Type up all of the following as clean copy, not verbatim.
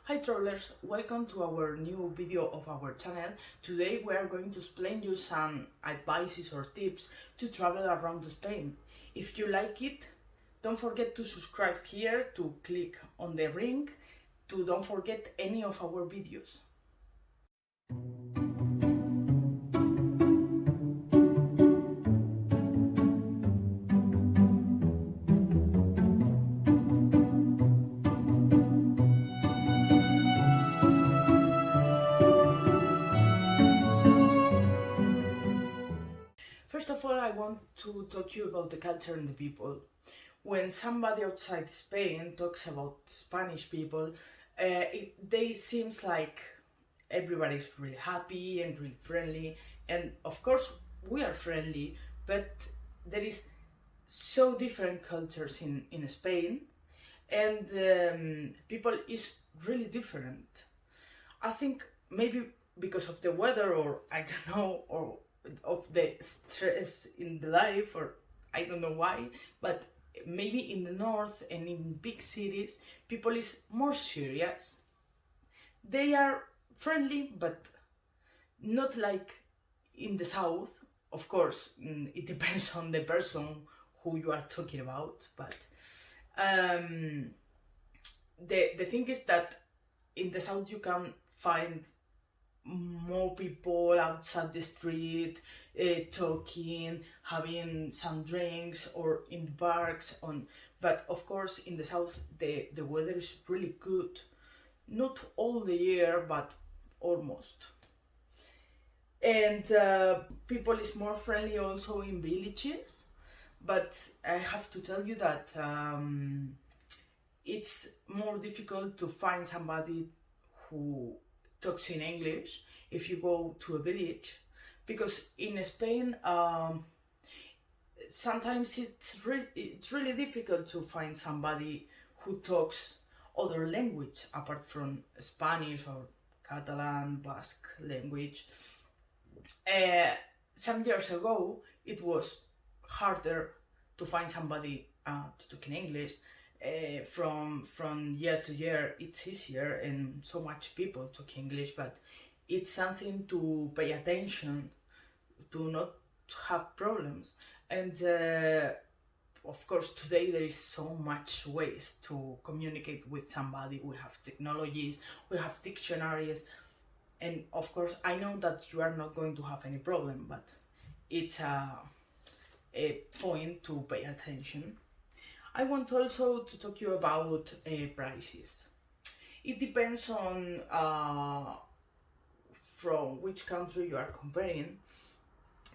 Hi travelers, welcome to our new video of our channel. Today we are going to explain you some advices or tips to travel around Spain. If you like it, don't forget to subscribe here, to click on the ring, to don't forget any of our videos. First of all, I want to talk to you about the culture and the people. When somebody outside Spain talks about Spanish people, they seems like everybody's really happy and really friendly, and of course we are friendly, but there is so different cultures in Spain, and people is really different. I think maybe because of the weather, or I don't know, or of the stress in the life, or I don't know why, but maybe in the north and in big cities, people is more serious. They are friendly, but not like in the south. Of course, it depends on the person who you are talking about, but um, the thing is that in the south you can find more people outside the street, talking, having some drinks, or in parks. But of course, in the south, the weather is really good. Not all the year, but almost. And people is more friendly also in villages. But I have to tell you that it's more difficult to find somebody who talks in English if you go to a village, because in Spain sometimes it's really difficult to find somebody who talks other language apart from Spanish or Catalan, Basque language. Some years ago it was harder to find somebody to talk in English. From year to year it's easier, and so much people talk English, but it's something to pay attention to, not have problems. And of course today there is so much ways to communicate with somebody. We have technologies, we have dictionaries, and of course I know that you are not going to have any problem, but it's a point to pay attention. I want also to talk to you about prices. It depends on from which country you are comparing,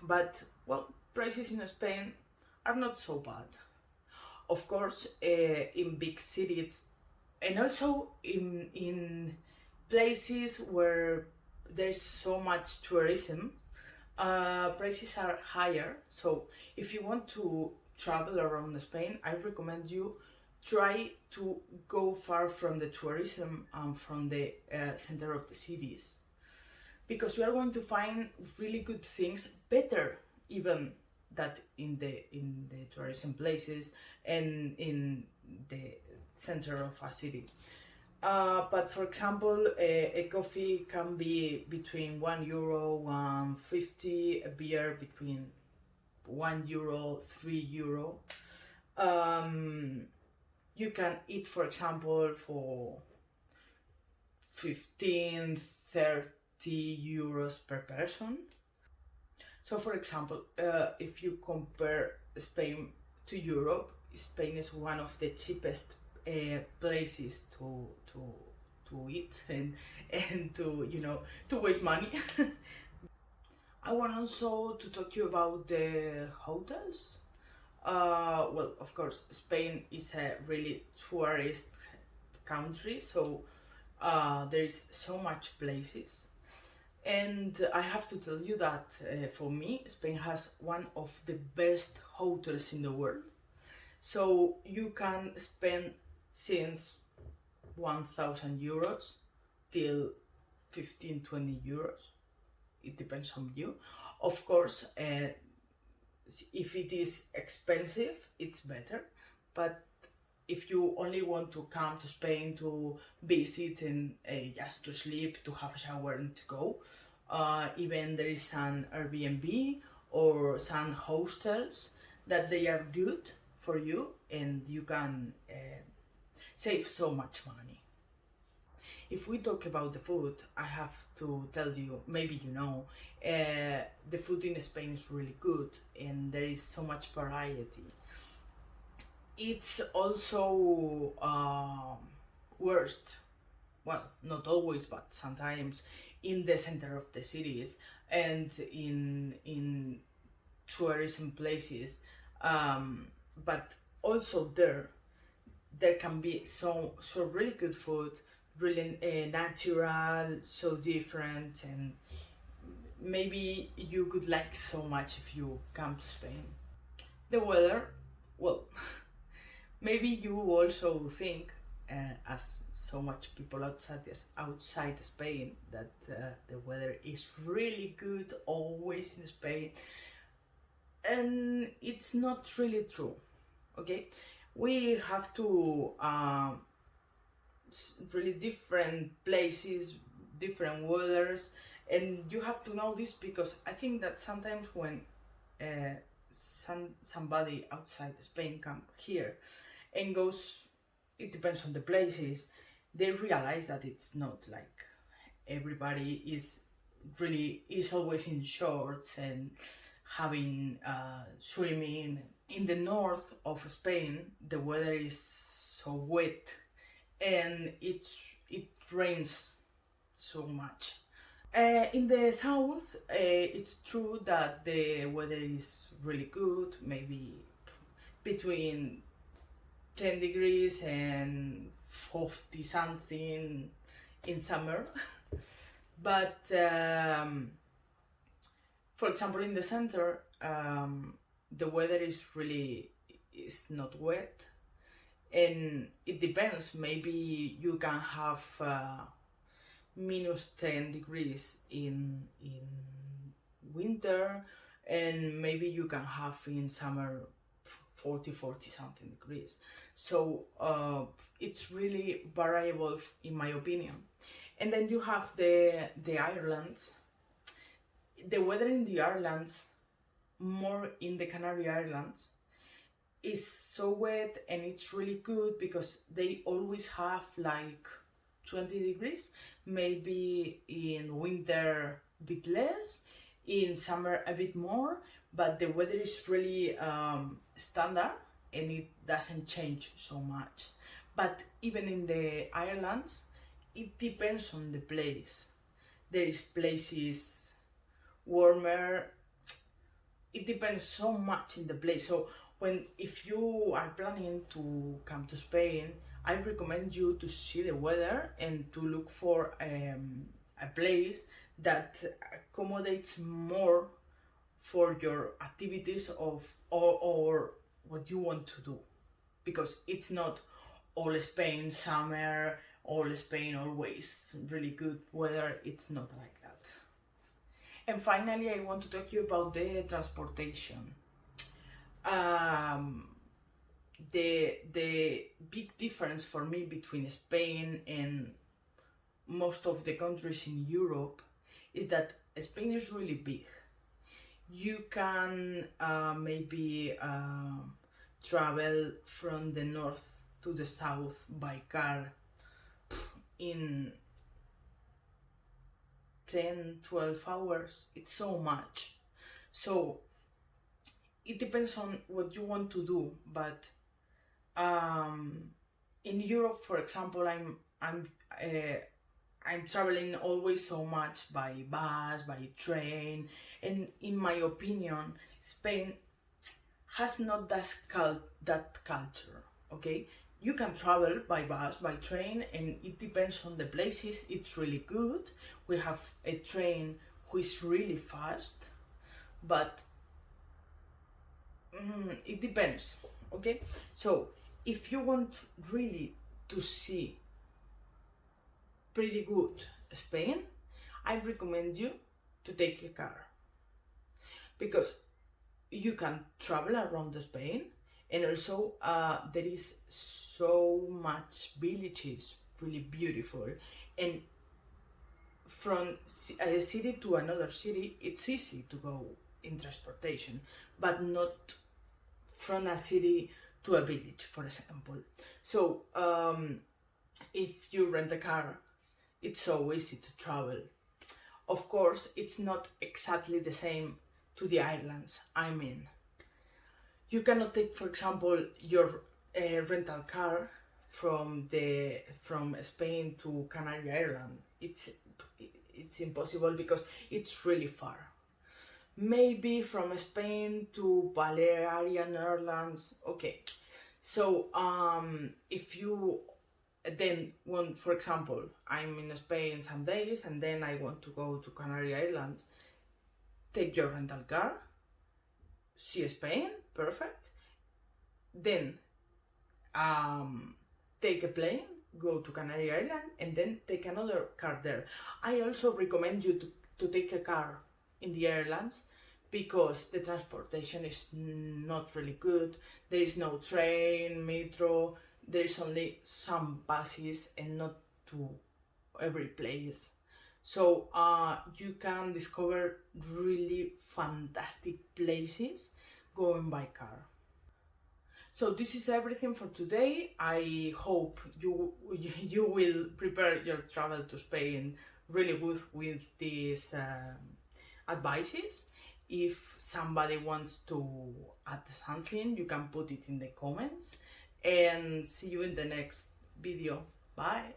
but well, prices in Spain are not so bad. Of course, in big cities, and also in places where there's so much tourism, prices are higher. So if you want to travel around Spain, I recommend you try to go far from the tourism and from the center of the cities, because you are going to find really good things, better even that in the tourism places and in the center of a city. But for example, a coffee can be between €1 and 50, a beer between €1, €3. You can eat, for example, for 15, €30 per person. So for example, if you compare Spain to Europe, Spain is one of the cheapest places to eat and to waste money. I want also to talk to you about the hotels. Well, of course, Spain is a really tourist country, so there is so much places. And I have to tell you that for me, Spain has one of the best hotels in the world. So you can spend since €1,000 till 15-20 euros. It depends on you. Of course, if it is expensive, it's better, but if you only want to come to Spain to visit and just to sleep, to have a shower and to go, even there is an Airbnb or some hostels that they are good for you, and you can save so much money. If we talk about the food, I have to tell you, maybe you know, the food in Spain is really good and there is so much variety. It's also worst, well, not always, but sometimes in the center of the cities and in tourism places. But also there can be so really good food, really natural, so different, and maybe you could like so much if you come to Spain. The weather, well, maybe you also think, as so much people outside Spain, that the weather is really good always in Spain, and it's not really true. Okay, we have to really different places, different weathers, and you have to know this because I think that sometimes when somebody outside Spain come here and goes, it depends on the places, they realize that it's not like everybody is always in shorts and having swimming. In the north of Spain the weather is so wet and it rains so much. In the south, it's true that the weather is really good, maybe between 10 degrees and 40 something in summer. But for example, in the center, the weather is not wet, and it depends. Maybe you can have minus 10 degrees in winter, and maybe you can have in summer 40 something degrees. So it's really variable in my opinion. And then you have the islands. The weather in the islands, more in the Canary Islands, is so wet, and it's really good because they always have like 20 degrees, maybe in winter a bit less, in summer a bit more, but the weather is really standard and it doesn't change so much. But even in the islands, it depends on the place. There is places warmer, it depends so much in the place. So if you are planning to come to Spain, I recommend you to see the weather and to look for a place that accommodates more for your activities or what you want to do, because it's not all Spain summer, all Spain always really good weather. It's not like that. And finally, I want to talk to you about the transportation. The big difference for me between Spain and most of the countries in Europe is that Spain is really big. You can maybe travel from the north to the south by car in 10-12 hours. It's so much. So it depends on what you want to do, but in Europe, for example, I'm traveling always so much by bus, by train, and in my opinion, Spain has not that culture. Okay, you can travel by bus, by train, and it depends on the places. It's really good. We have a train who is really fast, but it depends. Okay, so if you want really to see pretty good Spain, I recommend you to take a car, because you can travel around Spain And also there is so much villages, really beautiful, and from a city to another city it's easy to go in transportation, but not from a city to a village, for example. So if you rent a car, it's so easy to travel. Of course, it's not exactly the same to the islands. I mean, you cannot take, for example, your rental car from Spain to Canary Island. It's impossible because it's really far. Maybe from Spain to Balearian Islands. Okay, so if you then want, for example, I'm in Spain some days and then I want to go to Canary Islands, take your rental car, see Spain, perfect. Then take a plane, go to Canary Island, and then take another car there. I also recommend you to take a car in the islands because the transportation is not really good. There is no train, metro, there is only some buses and not to every place. So you can discover really fantastic places going by car. So this is everything for today. I hope you will prepare your travel to Spain really good with these advices. If somebody wants to add something, you can put it in the comments. And see you in the next video. Bye.